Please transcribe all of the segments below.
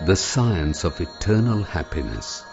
The science of eternal happiness.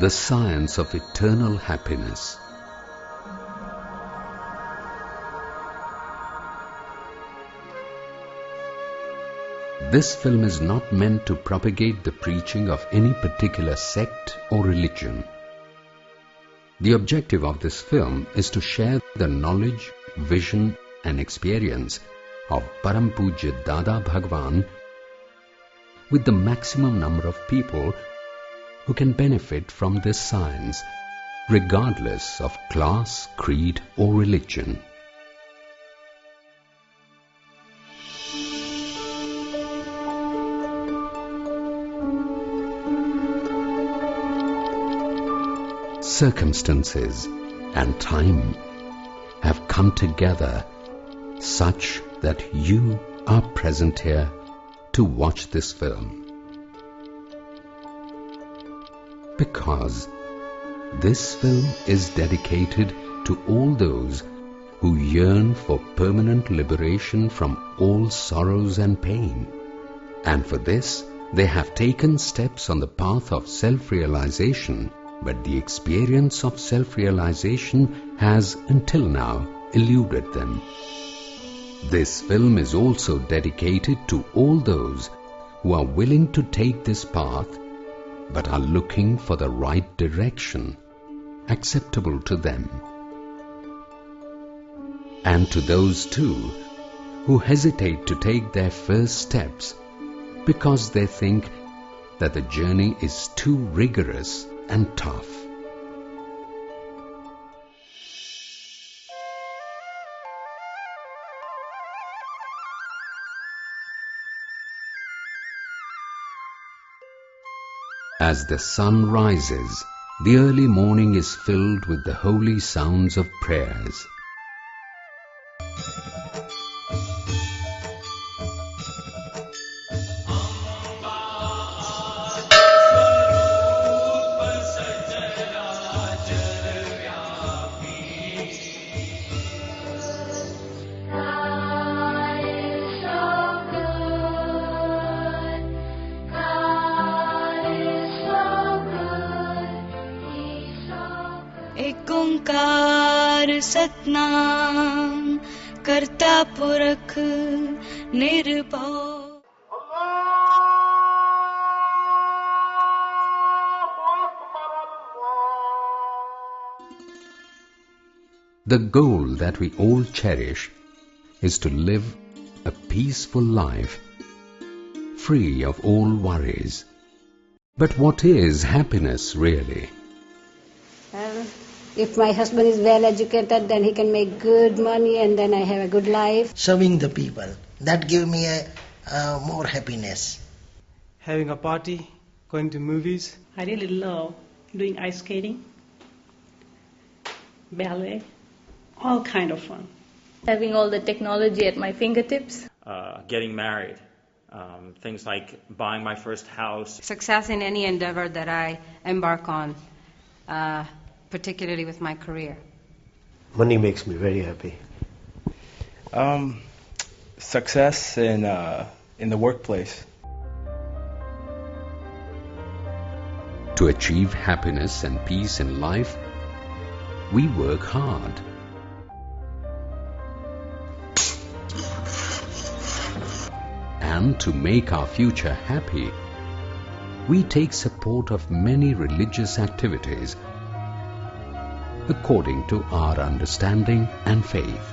The science of eternal happiness. This film is not meant to propagate the preaching of any particular sect or religion. The objective of this film is to share the knowledge, vision and experience of Param Pujya Dada Bhagawan with the maximum number of people who can benefit from this science, regardless of class, creed or religion. Circumstances and time have come together such that you are present here to watch this film. Because this film is dedicated to all those who yearn for permanent liberation from all sorrows and pain. And for this, they have taken steps on the path of self-realization, but the experience of self-realization has until now eluded them. This film is also dedicated to all those who are willing to take this path but are looking for the right direction, acceptable to them. And to those too who hesitate to take their first steps because they think that the journey is too rigorous and tough. As the sun rises, the early morning is filled with the holy sounds of prayers. एक ओंकार सतनाम करता पुरख निर्भय. The goal that we all cherish is to live a peaceful life, free of all worries. But what is happiness really? If my husband is well educated, then he can make good money and then I have a good life. Serving the people, that give me more happiness. Having a party, going to movies. I really love doing ice skating, ballet, all kind of fun. Having all the technology at my fingertips. Getting married. Things like buying my first house. Success in any endeavor that I embark on, particularly with my career. Money makes me very happy. Success in the workplace. To achieve happiness and peace in life, we work hard. And to make our future happy, we take support of many religious activities according to our understanding and faith.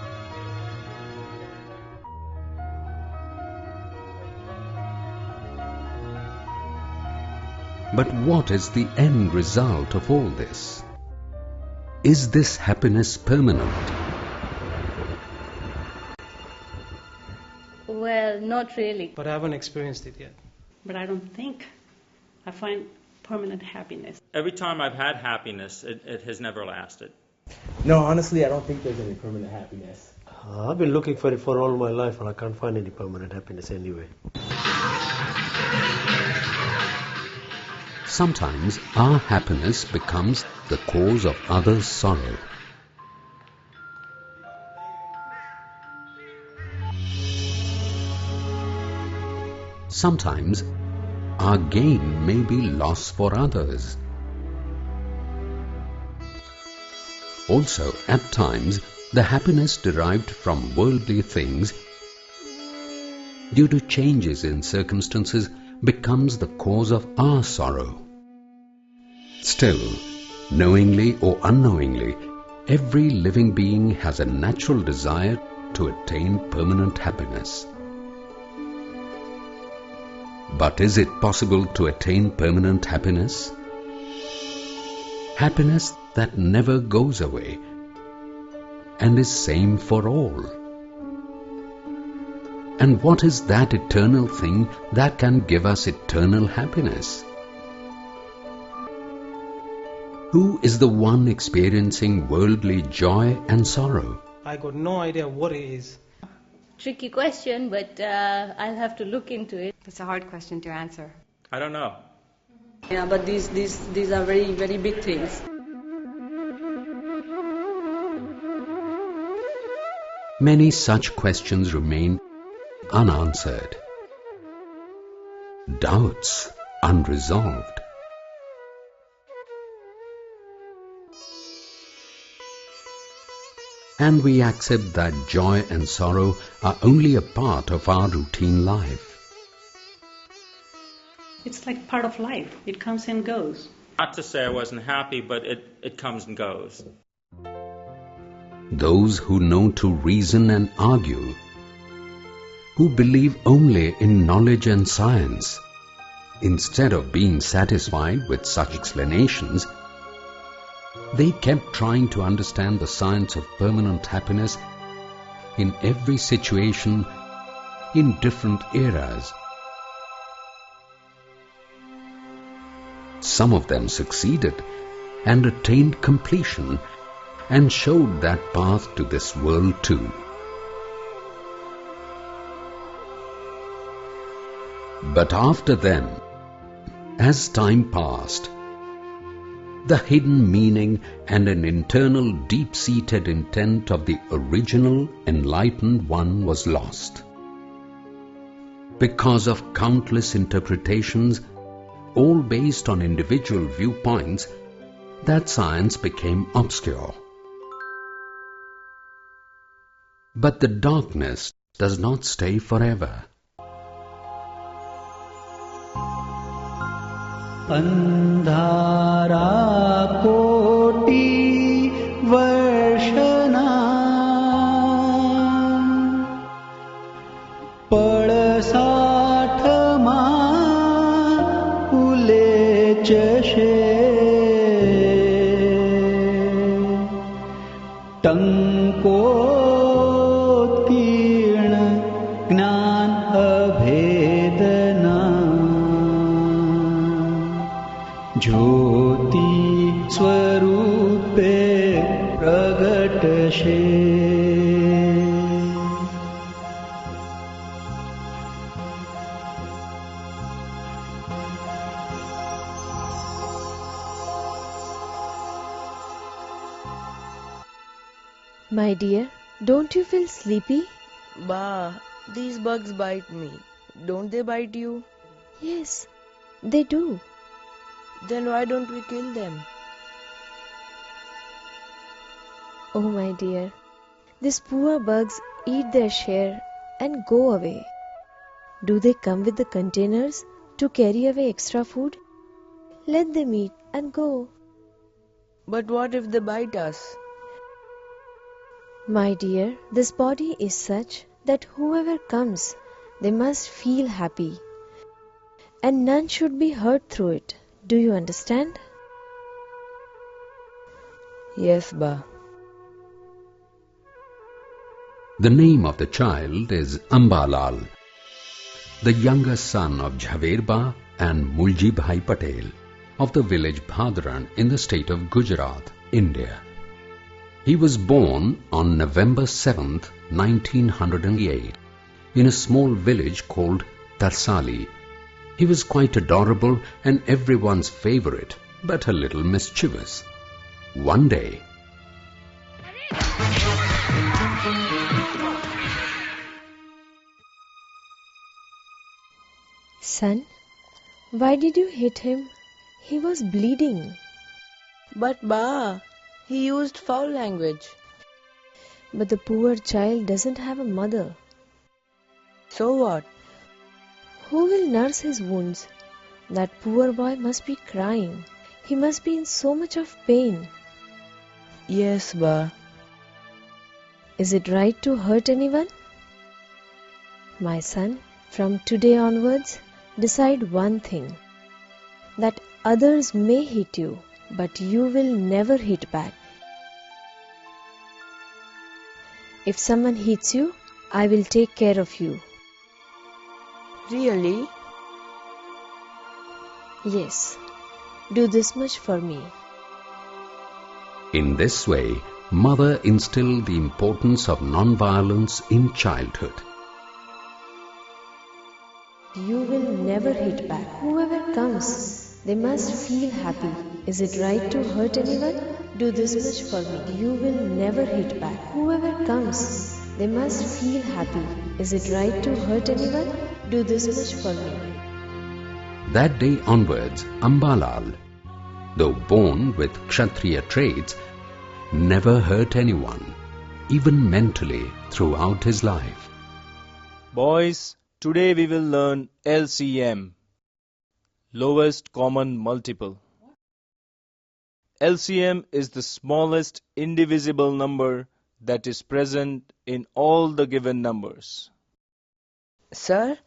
But what is the end result of all this? Is this happiness permanent? Well, not really. But I haven't experienced it yet. But I don't think I find permanent happiness. Every time I've had happiness, it has never lasted. No, honestly, I don't think there's any permanent happiness. I've been looking for it for all my life and I can't find any permanent happiness anyway. Sometimes our happiness becomes the cause of others' sorrow. Sometimes our gain may be loss for others. Also, at times, the happiness derived from worldly things, due to changes in circumstances, becomes the cause of our sorrow. Still, knowingly or unknowingly, every living being has a natural desire to attain permanent happiness. But is it possible to attain permanent happiness? Happiness that never goes away and is same for all. And what is that eternal thing that can give us eternal happiness? Who is the one experiencing worldly joy and sorrow? I got no idea what it is. Tricky question, but I'll have to look into it. It's a hard question to answer. I don't know. Yeah, but these are very, very big things. Many such questions remain unanswered. Doubts unresolved. And we accept that joy and sorrow are only a part of our routine life. It's like part of life. It comes and goes. Not to say I wasn't happy, but it comes and goes. Those who know to reason and argue, who believe only in knowledge and science, instead of being satisfied with such explanations, they kept trying to understand the science of permanent happiness in every situation, in different eras. Some of them succeeded and attained completion and showed that path to this world too. But after them, as time passed, the hidden meaning and an internal deep-seated intent of the original enlightened one was lost. Because of countless interpretations, all based on individual viewpoints, that science became obscure. But the darkness does not stay forever. अंधारा कोटी वर्षना पळसाठमा उलेचशे टंकोत्कीर्ण ज्ञान अभेदना ज्योति स्वरूपे प्रगटशे. My dear, don't you feel sleepy? Bah, these bugs bite me. Don't they bite you? Yes, they do. Then why don't we kill them? Oh my dear, these poor bugs eat their share and go away. Do they come with the containers to carry away extra food? Let them eat and go. But what if they bite us? My dear, this body is such that whoever comes, they must feel happy. And none should be hurt through it. Do you understand? Yes, Ba. The name of the child is Ambalal, the younger son of Jhaver Ba and Mulji Bhai Patel of the village Bhadran in the state of Gujarat, India. He was born on November 7th, 1908, in a small village called Tarsali. He was quite adorable and everyone's favorite, but a little mischievous. One day, Son, why did you hit him? He was bleeding. But Ba, he used foul language. But the poor child doesn't have a mother. So what? Who will nurse his wounds? That poor boy must be crying. He must be in so much of pain. Yes, Ba. Is it right to hurt anyone? My son, from today onwards, decide one thing. That others may hit you, but you will never hit back. If someone hits you, I will take care of you. Really? Yes. Do this much for me. in this way, mother instilled the importance of non-violence in childhood. You will never hit back. Whoever comes, they must feel happy. Is it right to hurt anyone? Do this much for me. You will never hit back. Whoever comes, they must feel happy. Is it right to hurt anyone? Do this much for me. That day onwards, Ambalal, though born with Kshatriya traits, never hurt anyone, even mentally, throughout his life. Boys, today we will learn LCM, lowest common multiple. LCM is the smallest indivisible number that is present in all the given numbers. Sir,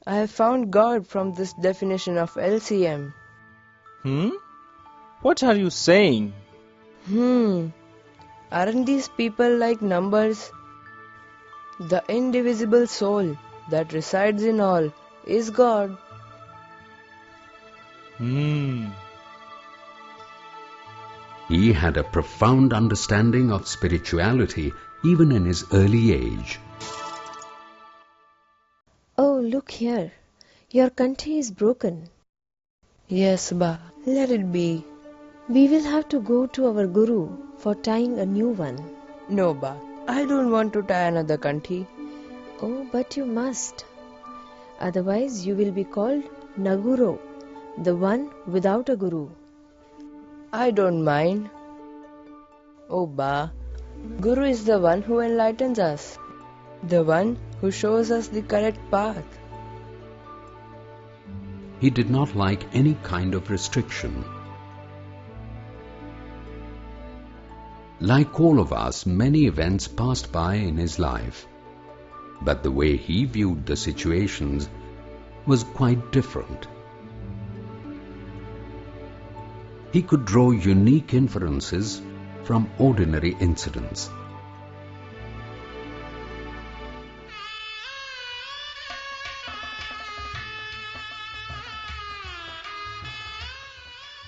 I have found God from this definition of LCM. What are you saying? Aren't these people like numbers? The indivisible soul that resides in all is God. He had a profound understanding of spirituality even in his early age. Oh, look here. Your kanthi is broken. Yes, Ba. Let it be. We will have to go to our Guru for tying a new one. No, Ba. I don't want to tie another kanthi. Oh, but you must. Otherwise, you will be called Naguro, the one without a Guru. I don't mind. Oh, Ba. Guru is the one who enlightens us, the one who shows us the correct path. He did not like any kind of restriction. Like all of us, many events passed by in his life, but the way he viewed the situations was quite different. He could draw unique inferences from ordinary incidents.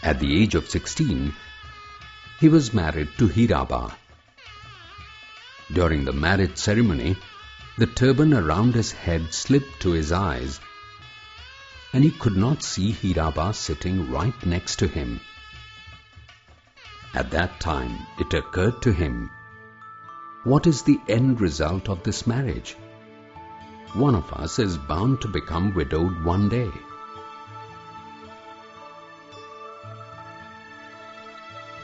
At the age of 16, he was married to Hiraba. During the marriage ceremony, the turban around his head slipped to his eyes, and he could not see Hiraba sitting right next to him. At that time, it occurred to him, what is the end result of this marriage? One of us is bound to become widowed one day.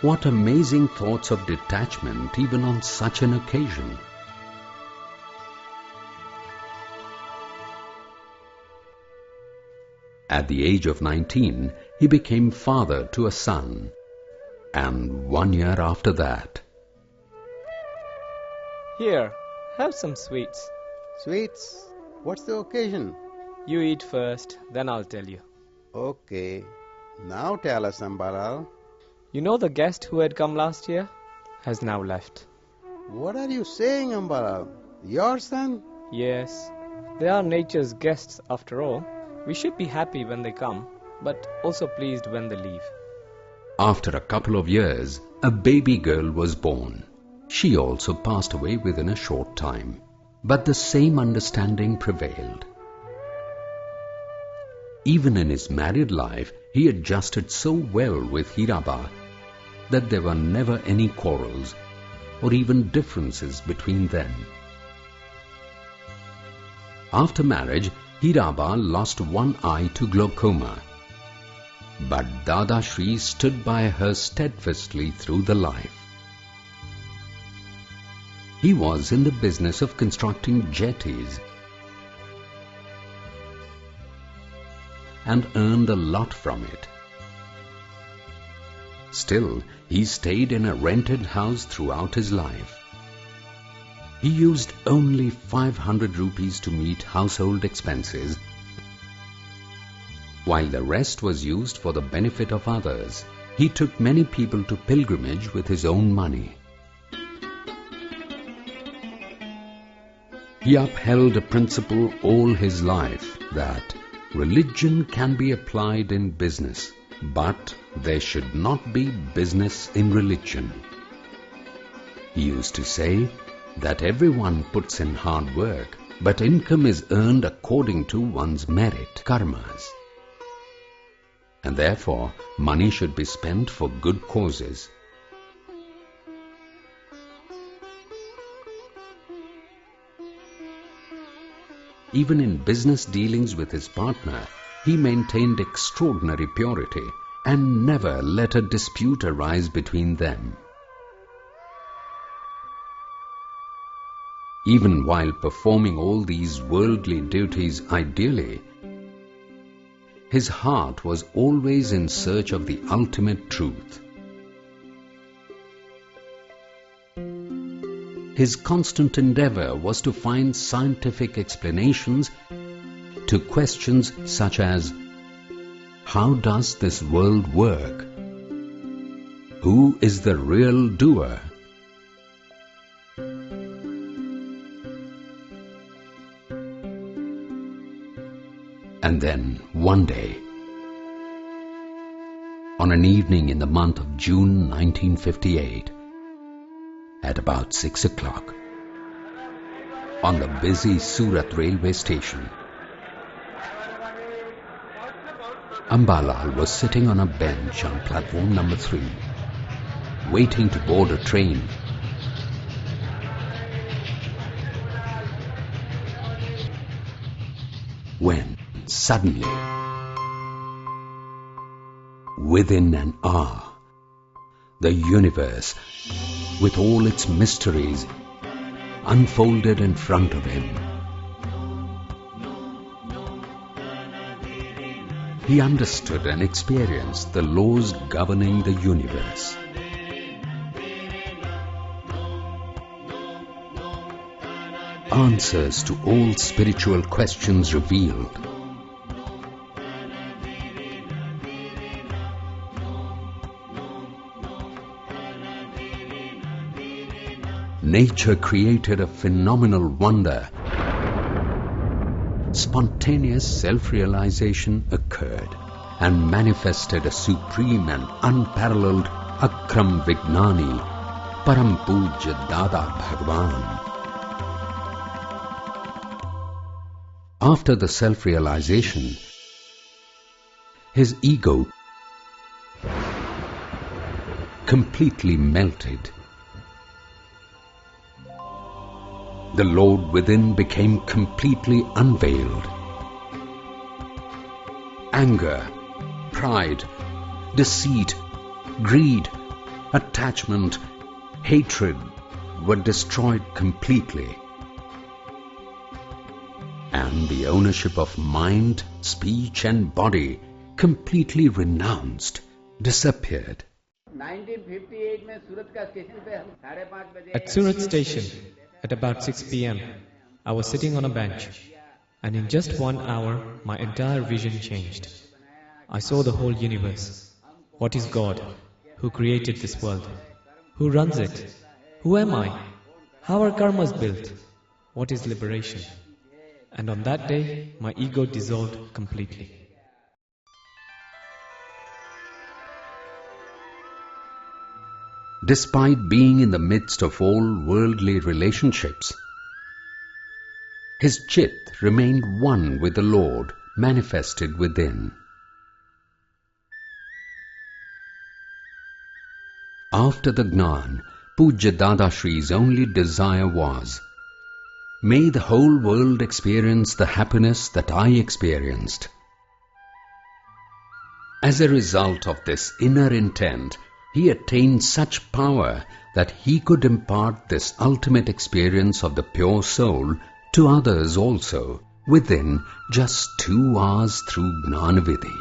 What amazing thoughts of detachment even on such an occasion. At the age of 19, he became father to a son, and 1 year after that. Here, have some sweets. Sweets? What's the occasion? You eat first, then I'll tell you. Okay. Now tell us, Ambalal. You know the guest who had come last year has now left. What are you saying, Ambalal? Your son? Yes, they are nature's guests after all. We should be happy when they come, but also pleased when they leave. After a couple of years, a baby girl was born. She also passed away within a short time. But the same understanding prevailed. Even in his married life, he adjusted so well with Hiraba that there were never any quarrels or even differences between them. After marriage, Hiraba lost one eye to glaucoma. But Dada Shri stood by her steadfastly through the life. He was in the business of constructing jetties and earned a lot from it. Still, he stayed in a rented house throughout his life. He used only 500 rupees to meet household expenses, while the rest was used for the benefit of others. He took many people to pilgrimage with his own money. He upheld a principle all his life that religion can be applied in business, but there should not be business in religion. He used to say that everyone puts in hard work, but income is earned according to one's merit, karmas. And therefore, money should be spent for good causes. Even in business dealings with his partner, he maintained extraordinary purity and never let a dispute arise between them. Even while performing all these worldly duties ideally, his heart was always in search of the ultimate truth. His constant endeavor was to find scientific explanations to questions such as, how does this world work? Who is the real doer? And then, one day, on an evening in the month of June 1958, at about 6 o'clock, on the busy Surat railway station, Ambalal was sitting on a bench on platform number 3, waiting to board a train. When suddenly, within an hour, the universe, with all its mysteries, unfolded in front of him. He understood and experienced the laws governing the universe. Answers to all spiritual questions revealed. Nature created a phenomenal wonder. Spontaneous self-realization occurred and manifested a supreme and unparalleled Akram Vignani, Param Pujya Dada Bhagawan. After the self-realization, his ego completely melted. The Lord within became completely unveiled. Anger, pride, deceit, greed, attachment, hatred were destroyed completely. And the ownership of mind, speech and body completely renounced, disappeared. At Surat station, at about 6 p.m., I was sitting on a bench, and in just 1 hour, my entire vision changed. I saw the whole universe. What is God? Who created this world? Who runs it? Who am I? How are karmas built? What is liberation? And on that day, my ego dissolved completely. Despite being in the midst of all worldly relationships, his chit remained one with the Lord manifested within. After the Gnan, Pujya Dadashri's only desire was, may the whole world experience the happiness that I experienced. As a result of this inner intent, he attained such power that he could impart this ultimate experience of the pure soul to others also within just 2 hours through Gnanavidhi.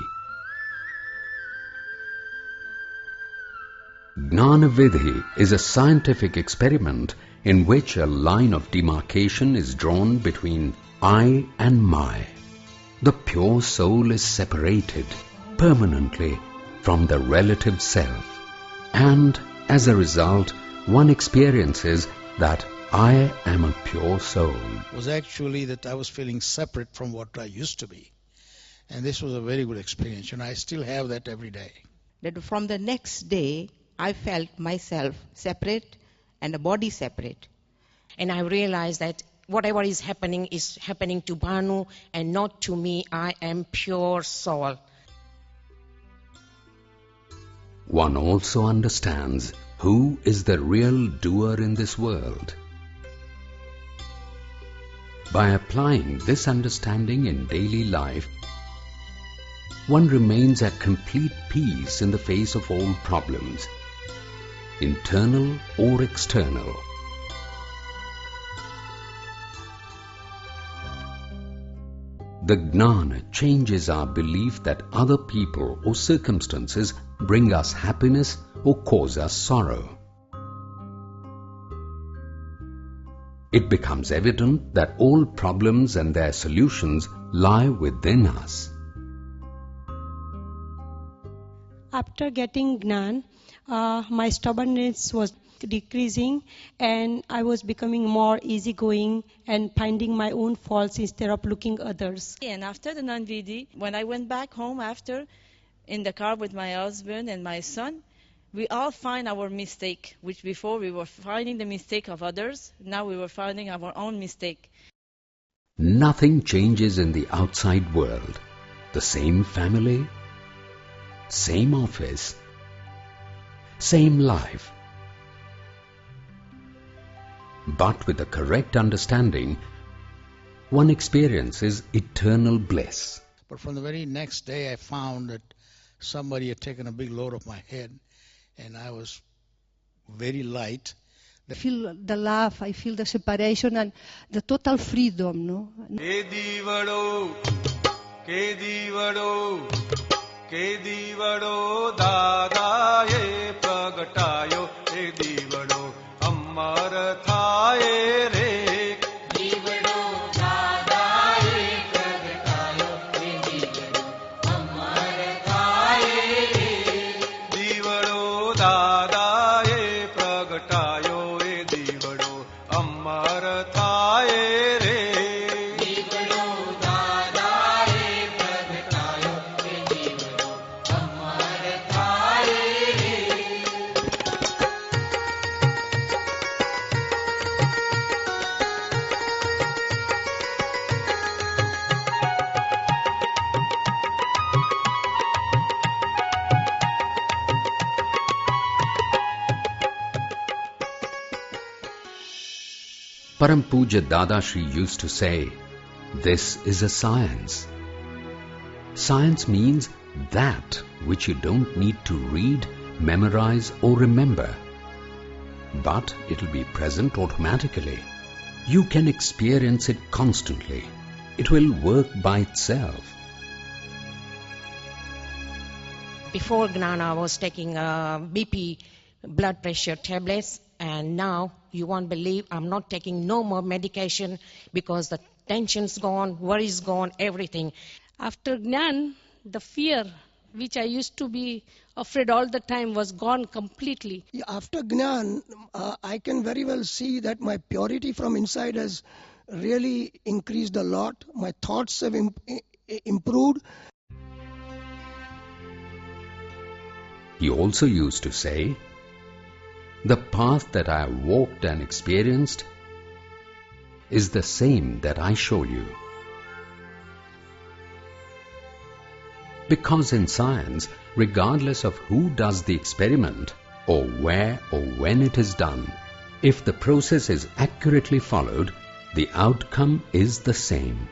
Gnanavidhi is a scientific experiment in which a line of demarcation is drawn between I and my. The pure soul is separated permanently from the relative self, and as a result, one experiences that I am a pure soul. Was actually that I was feeling separate from what I used to be. And this was a very good experience. I still have that every day. That from the next day, I felt myself separate and the body separate. And I realized that whatever is happening to Bhanu and not to me. I am pure soul. One also understands who is the real doer in this world. By applying this understanding in daily life, one remains at complete peace in the face of all problems, internal or external. The Gnana changes our belief that other people or circumstances bring us happiness or cause us sorrow. It becomes evident that all problems and their solutions lie within us. After getting Gnan, my stubbornness was decreasing and I was becoming more easygoing and finding my own faults instead of looking others. And after the Gnanavidhi, when I went back home after, in the car with my husband and my son, we all find our mistake, which before we were finding the mistake of others, now we were finding our own mistake. Nothing changes in the outside world. The same family, same office, same life. But with the correct understanding, one experiences eternal bliss. But from the very next day, I found that somebody had taken a big load off my head, and I was very light. I feel the love, I feel the separation and the total freedom, no? के दीवड़ो दादा ये प्रगटायो ए दीवड़ो अमर थाए रे दीवड़ो दादा ये प्रगटायो ए दीवड़ो अमर थाए रे दीवड़ो दादा ये प्रगटायो ए दीवड़ो अमर थाए रे Param Puja Dadashri used to say, this is a science. Science means that which you don't need to read, memorize or remember. But it will be present automatically. You can experience it constantly. It will work by itself. Before Gnana, I was taking BP blood pressure tablets, and now you won't believe I'm not taking no more medication because the tension's gone, worry's gone, everything. After Gnan, the fear which I used to be afraid all the time, was gone completely. After Gnan, I can very well see that my purity from inside has really increased a lot. My thoughts have improved. He also used to say, "The path that I have walked and experienced is the same that I show you." Because in science, regardless of who does the experiment, or where or when it is done, if the process is accurately followed, the outcome is the same.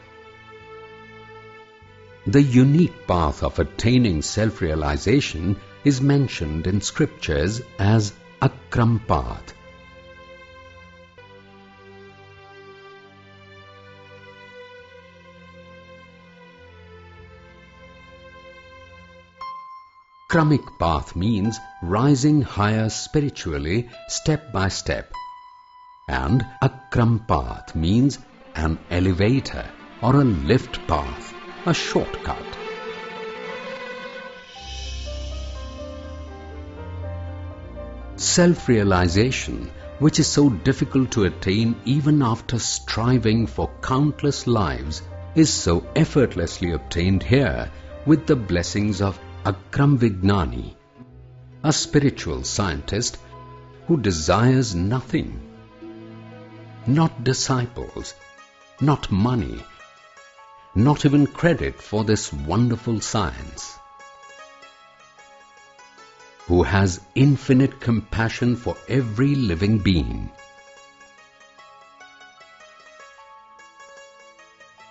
The unique path of attaining self-realization is mentioned in scriptures as Akram path. Kramic path means rising higher spiritually step by step, and Akram path means an elevator or a lift path, a shortcut. Self-realization, which is so difficult to attain even after striving for countless lives, is so effortlessly obtained here with the blessings of Akram Vignani, a spiritual scientist who desires nothing, not disciples, not money, not even credit for this wonderful science, who has infinite compassion for every living being,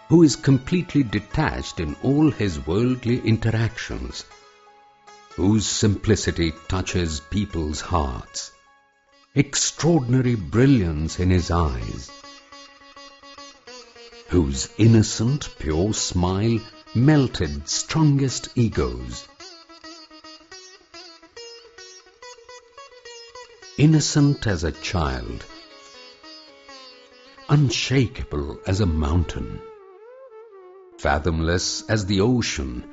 who is completely detached in all his worldly interactions, whose simplicity touches people's hearts, extraordinary brilliance in his eyes, whose innocent, pure smile melted strongest egos, innocent as a child, unshakable as a mountain, fathomless as the ocean,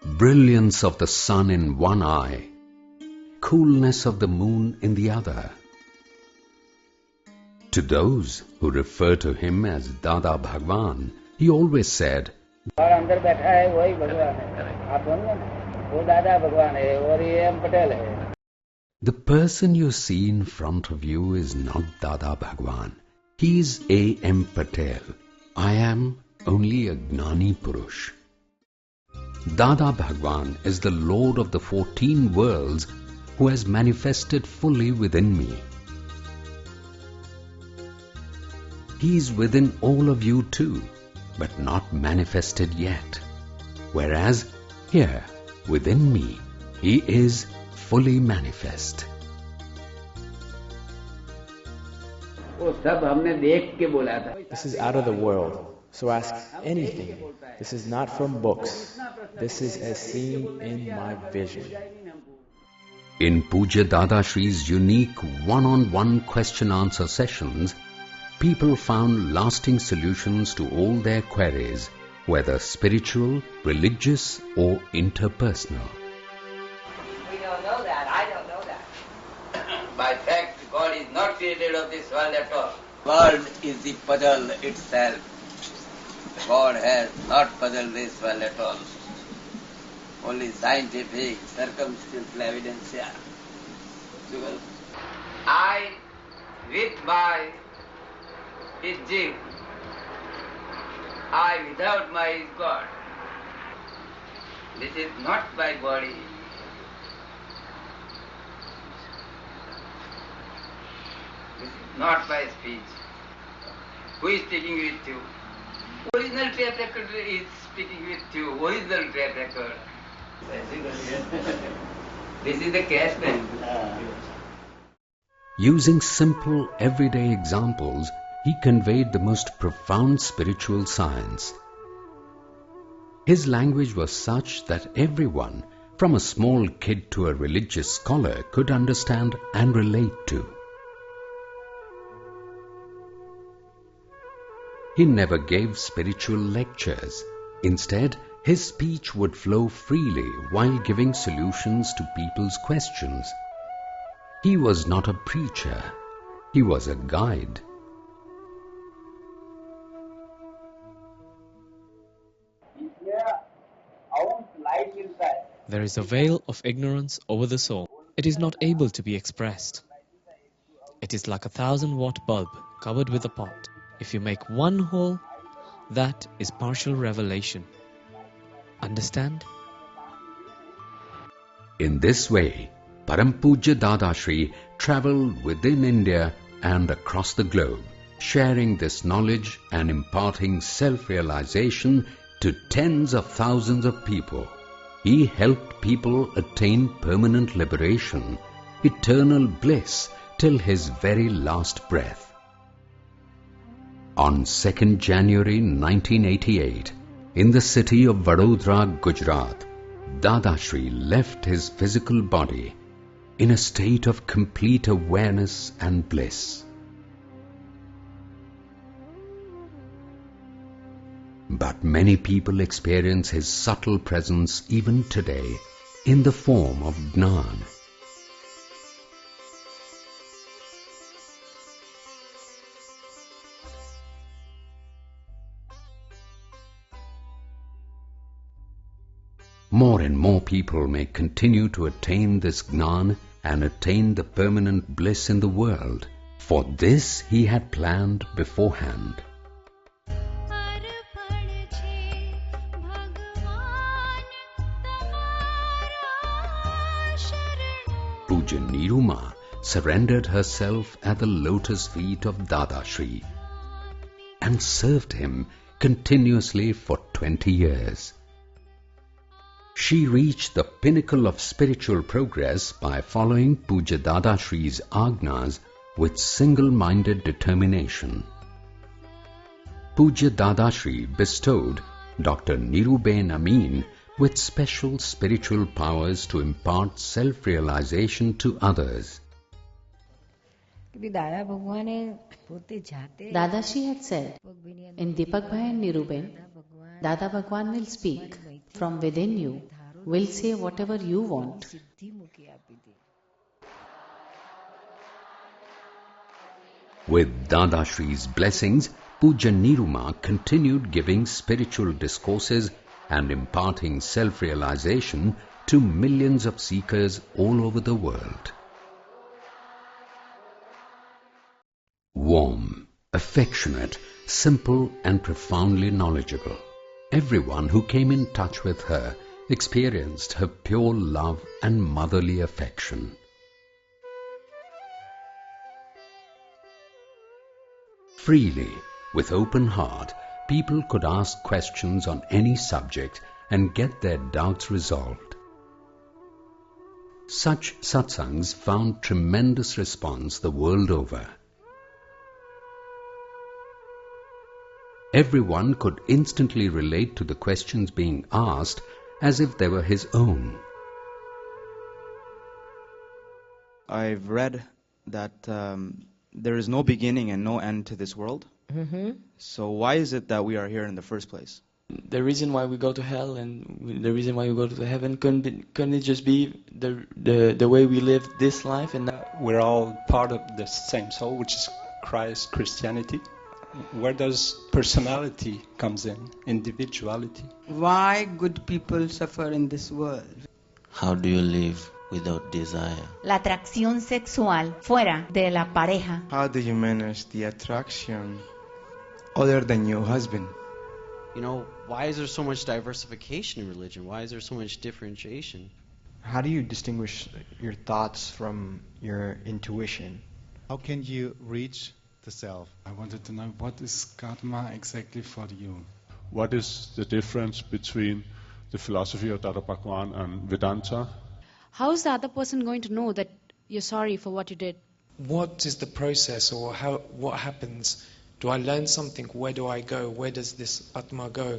brilliance of the sun in one eye, coolness of the moon in the other. To those who refer to him as Dada Bhagawan, he always said, "The person you see in front of you is not Dada Bhagawan. He is A.M. Patel. I am only a Gnanipurush." Dada Bhagawan is the Lord of the 14 worlds who has manifested fully within me. He is within all of you too, but not manifested yet. Whereas here, within me, he is fully manifest. This is out of the world. So ask anything. This is not from books. This is as seen in my vision. In Puja Dada Shri's unique one-on-one question-answer sessions, people found lasting solutions to all their queries, whether spiritual, religious or interpersonal. We don't know that. I don't know that. By fact, God is not created of this world at all. World is the puzzle itself. God has not puzzled this world at all. Only scientific, circumstantial evidence here. I, with my is Jew. I without my is God. This is not my body. This is not my speech. Who is speaking with you? Original tape record is speaking with you. Original tape record. This is the cash pen. Using simple, everyday examples, he conveyed the most profound spiritual science. His language was such that everyone, from a small kid to a religious scholar, could understand and relate to. He never gave spiritual lectures. Instead, His speech would flow freely while giving solutions to people's questions. He was not a preacher, he was a guide. There is a veil of ignorance over the soul. It is not able to be expressed. It is like a 1,000-watt bulb covered with a pot. If you make one hole, that is partial revelation. Understand? In this way, Param Pujya Dada Shri travelled within India and across the globe, sharing this knowledge and imparting self-realization to tens of thousands of people. He helped people attain permanent liberation, eternal bliss till his very last breath. On 2nd January 1988, in the city of Vadodara, Gujarat, Dada Shri left his physical body in a state of complete awareness and bliss. But many people experience his subtle presence even today in the form of Gnan. More and more people may continue to attain this Gnan and attain the permanent bliss in the world. For this he had planned beforehand. Puja Niruma surrendered herself at the lotus feet of Dada Shri and served him continuously for 20 years. She reached the pinnacle of spiritual progress by following Puja Dada Shri's agnas with single-minded determination. Puja Dada Shri bestowed Dr. Niruben Amin with special spiritual powers to impart self-realization to others. Dadashi had said, in Deepak Bhai and Niruben, Dada Bhagwan will speak from within you, will say whatever you want. With Dada Shri's blessings, Puja Niruma continued giving spiritual discourses and imparting self-realization to millions of seekers all over the world. Warm, affectionate, simple and profoundly knowledgeable, everyone who came in touch with her experienced her pure love and motherly affection. Freely, with open heart, people could ask questions on any subject and get their doubts resolved. Such satsangs found tremendous response the world over. Everyone could instantly relate to the questions being asked as if they were his own. I've read that there is no beginning and no end to this world. So why is it that we are here in the first place? The reason why we go to hell and the reason why we go to heaven, couldn't it just be the way we live this life? And we're all part of the same soul, which is Christ, Christianity. Where does personality comes in, individuality? Why good people suffer in this world? How do you live without desire? La atracción sexual fuera de la pareja. How do you manage the attraction other than your husband? You know, why is there so much diversification in religion? Why is there so much differentiation? How do you distinguish your thoughts from your intuition? How can you reach the self? I wanted to know, what is karma exactly for you? What is the difference between the philosophy of Dada Bhagawan and Vedanta? How is the other person going to know that you're sorry for what you did? What is the process, or what happens? Do I learn something? Where do I go? Where does this Atma go?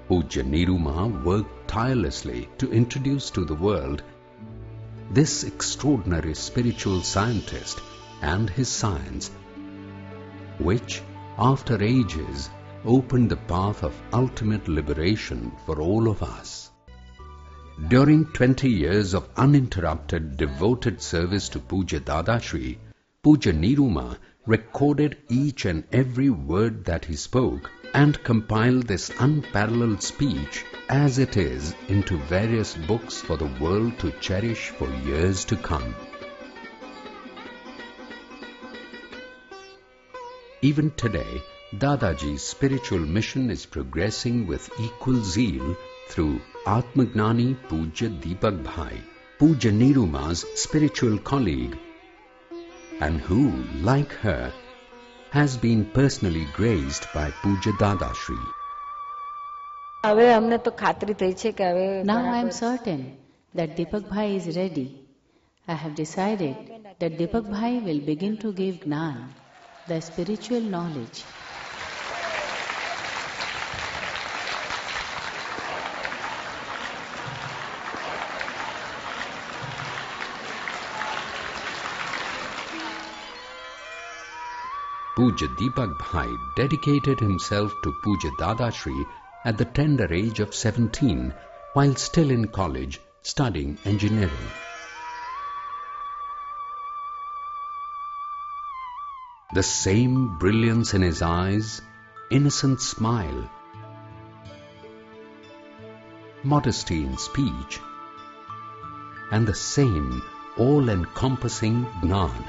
Puja Niruma worked tirelessly to introduce to the world this extraordinary spiritual scientist and his science, which, after ages, opened the path of ultimate liberation for all of us. During 20 years of uninterrupted, devoted service to Puja Dada Shri, Puja Niruma recorded each and every word that he spoke and compiled this unparalleled speech as it is into various books for the world to cherish for years to come. Even today, Dadaji's spiritual mission is progressing with equal zeal through Atmagnani Puja Deepak Bhai, Puja Niruma's spiritual colleague, and who, like her, has been personally graced by Puja Dada Shri. Now I am certain that Deepak Bhai is ready. I have decided that Deepak Bhai will begin to give Gnan, the spiritual knowledge. Puja Deepak Bhai dedicated himself to Puja Dada Shri at the tender age of 17 while still in college studying engineering. The same brilliance in his eyes, innocent smile, modesty in speech, and the same all-encompassing Gnan.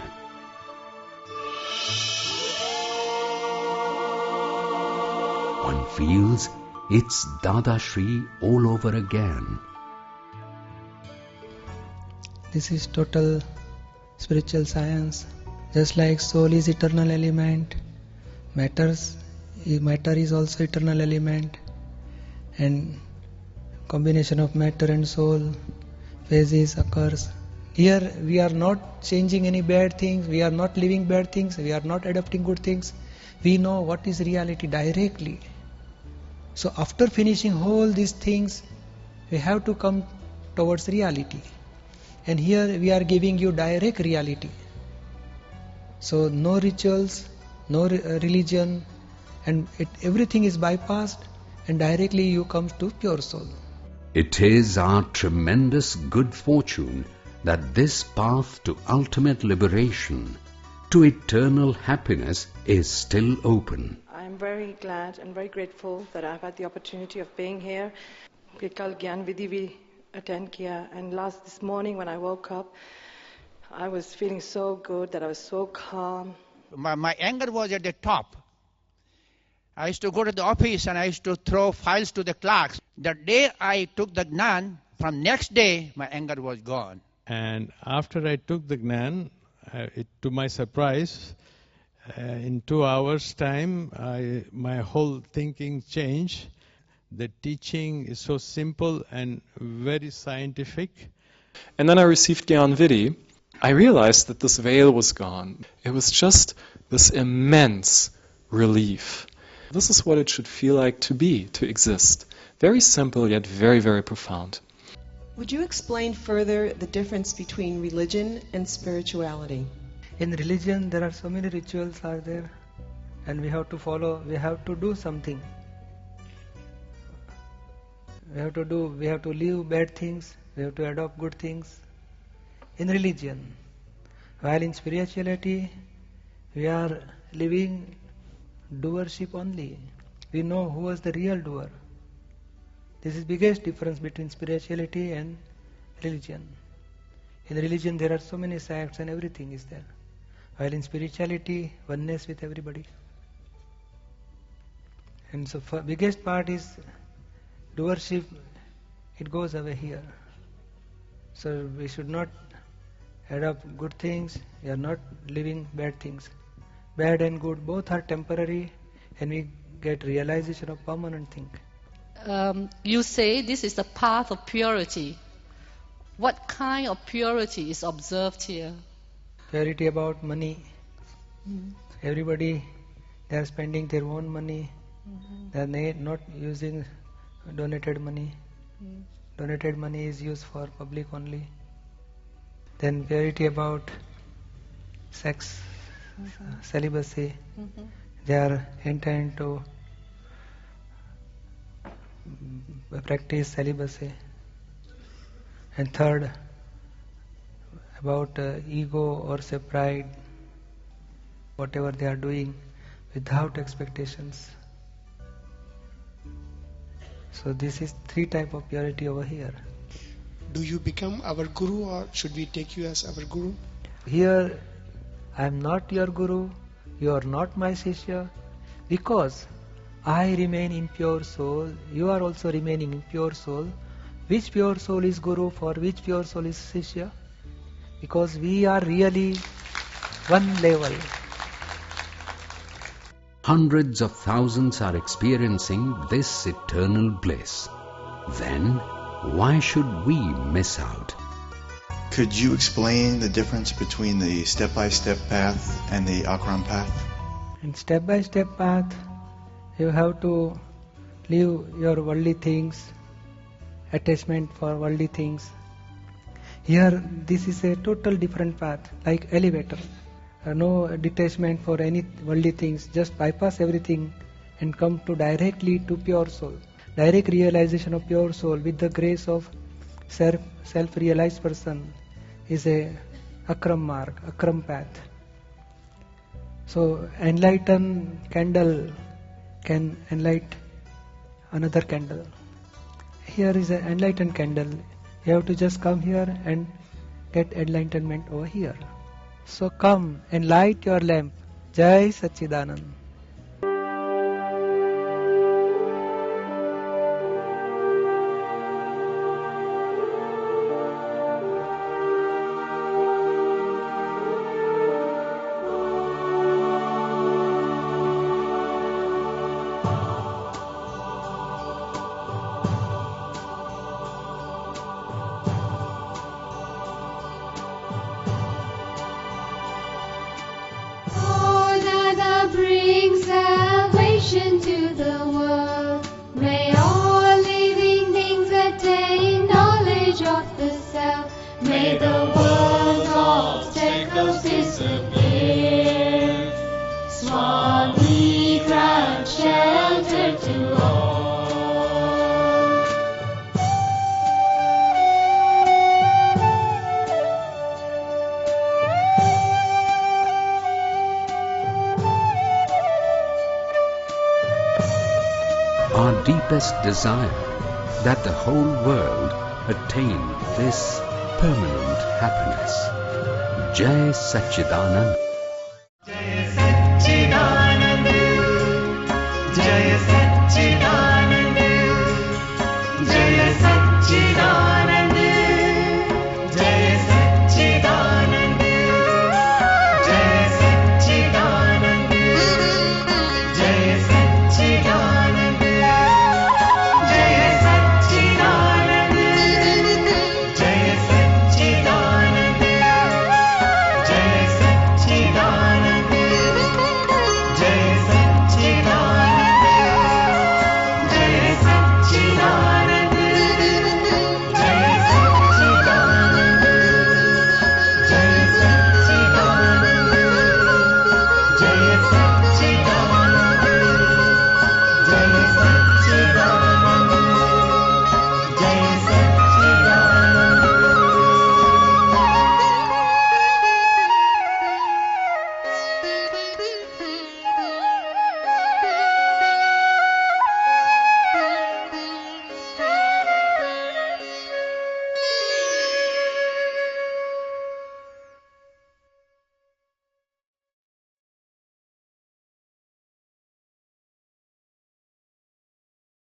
One feels it's Dada Shri all over again. This is total spiritual science. Just like soul is eternal element, matter is also eternal element, and combination of matter and soul, phases occurs. Here we are not changing any bad things, we are not living bad things, we are not adopting good things. We know what is reality directly. So after finishing all these things, we have to come towards reality. And here we are giving you direct reality. So no rituals, no religion, and everything is bypassed, and directly you come to pure soul. It is our tremendous good fortune that this path to ultimate liberation, to eternal happiness, is still open. I'm very glad and very grateful that I've had the opportunity of being here. Kal Gyan Vidhi we attend kiya, and this morning when I woke up, I was feeling so good that I was so calm. My anger was at the top. I used to go to the office and I used to throw files to the clerks. The day I took the Gnan, from next day my anger was gone. And after I took the Gnan, to my surprise, in 2 hours time, my whole thinking changed. The teaching is so simple and very scientific. And then I received Gyan Vidhi. I realized that this veil was gone. It was just this immense relief. This is what it should feel like to be, to exist. Very simple, yet very, very profound. Would you explain further the difference between religion and spirituality? In religion, there are so many rituals are there, and we have to follow, we have to do something. We have to leave bad things, we have to adopt good things. In religion, while in spirituality, we are living doership only. We know who is the real doer. This is the biggest difference between spirituality and religion. In religion, there are so many sects and everything is there. While in spirituality, oneness with everybody. And so biggest part is doership, it goes away here. So we should not adopt good things, we are not living bad things. Bad and good both are temporary, and we get realization of permanent thing. You say this is the path of purity. What kind of purity is observed here? Purity about money. Everybody, they are spending their own money. They are not using donated money. Donated money is used for public only. Then purity about sex, celibacy. They are entering into practice celibacy. And third, about ego or say pride, whatever they are doing without expectations. So this is 3 types of purity over here. Do you become our guru, or should we take you as our guru? Here I am not your guru, you are not my Shishya, because I remain in pure soul, you are also remaining in pure soul. Which pure soul is guru, for which pure soul is Shishya? Because we are really one level. Hundreds of thousands are experiencing this eternal bliss. Then, why should we miss out? Could you explain the difference between the step-by-step path and the akram path? In step-by-step path, you have to leave your worldly things, attachment for worldly things. Here, this is a total different path, like elevator. No detachment for any worldly things, just bypass everything and come to directly to pure soul. Direct realization of pure soul with the grace of self-realized person is a akram mark, akram path. So enlightened candle can enlighten another candle. Here is an enlightened candle. You have to just come here and get enlightenment over here. So come and light your lamp. Jai Satchidanand. Our deepest desire that the whole world attain this permanent happiness. Jai Satchidanand. Jai Satchidanand. Jai